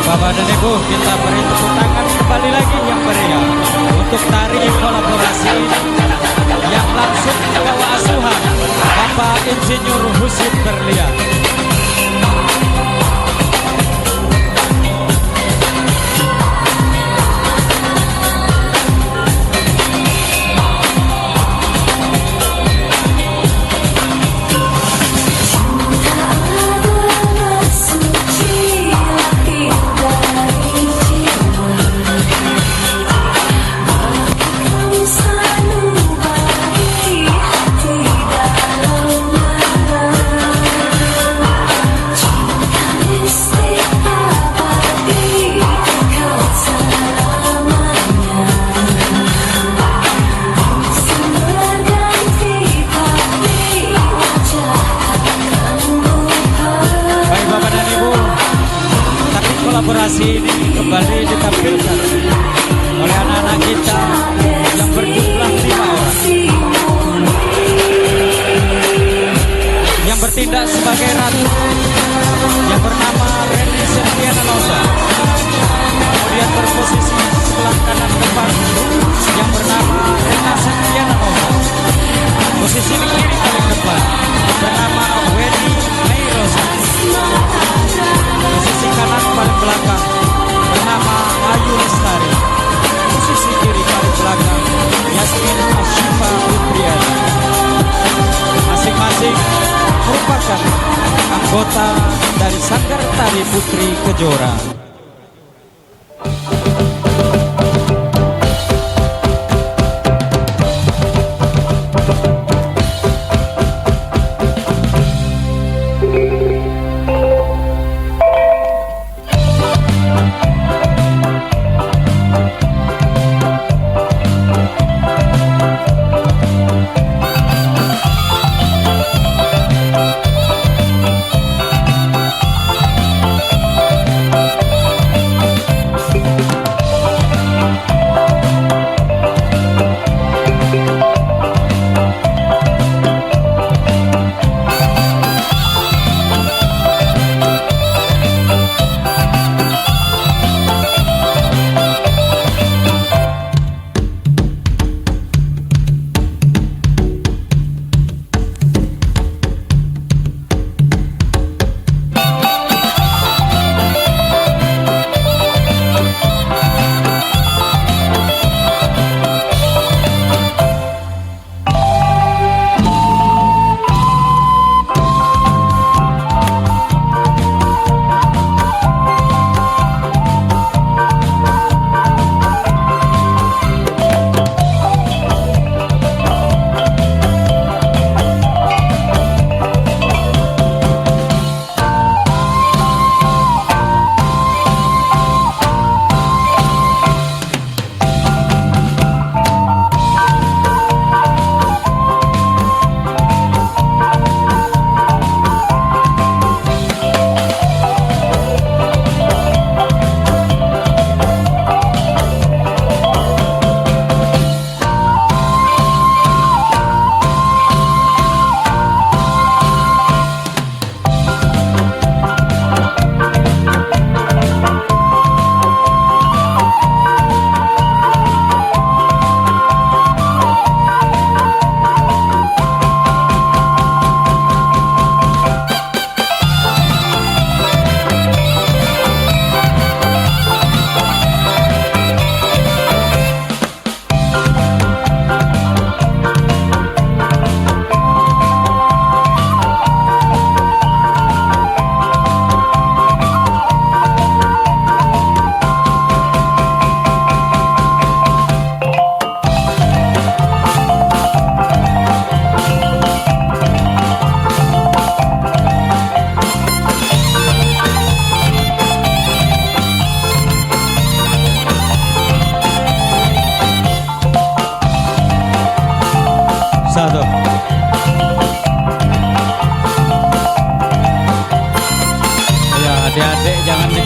Bapak dan Ibu, kita beri tepuk tangan kembali lagi yang meriah untuk tari kolaborasi yang langsung membawa asuhan Bapak Insinyur Husin Berlian. Kolaborasi ini kembali ditampilkan oleh anak-anak kita yang berjumlah 5 orang yang bertindak sebagai ratu, yang bernama Reni Septiana Nosa. Kemudian berposisi sebelah kanan depan yang bernama Rena Septiana Nosa. Posisi di kiri paling depan bernama Weni Meirosa. Posisi kanan paling belakang bernama Ayu Lestari. Posisi kiri paling belakang Yasmin Ashifa Putriana. Masing-masing merupakan anggota dari Sanggar Tari Putri Kejora.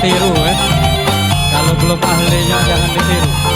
ditiru. Kalau belum ahlinya jangan ditiru.